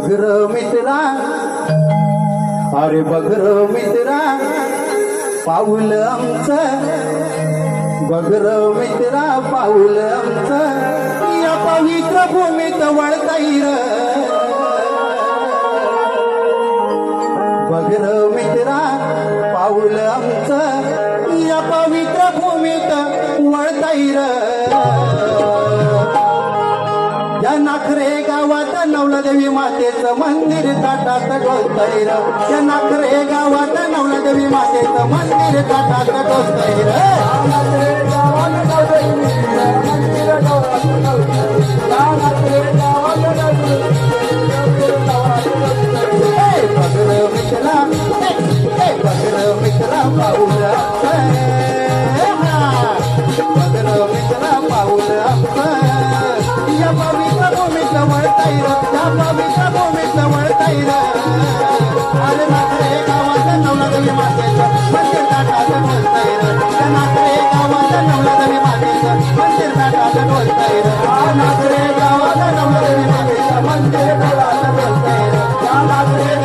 बघर मित्रा, अरे बघर मित्रा, पाऊल आमचं, बघर मित्रा पाऊल आमचं, या पवित्र भूमीत वळताईर. बघर मित्रा पाऊल आमचं, या पवित्र भूमीत वळताईर. या नाखरे गावात नवलादेवी मातेचं मंदिर ताटात डोलतैर. या नाखरे गावात नवलादेवी मातेचं मंदिर ताटात डोलतैर. बघर मित्रा, बघर मित्रा पाऊल आमचं, बघर मित्रा पाऊल आमचं, या पवित्र भूमीत वळताईर. या पवित्र भूमीत वळताईर. अरे नाखरे गावात नवलादेवी मातेचं मंदिर ताटात डोलतैर. या नाखरे गावात नवलादेवी मातेचं मंदिर ताटात डोलतैर. नाखरे गावात नवलादेवी मातेचं मंदिर ताटात डोलतैर. या नाखरे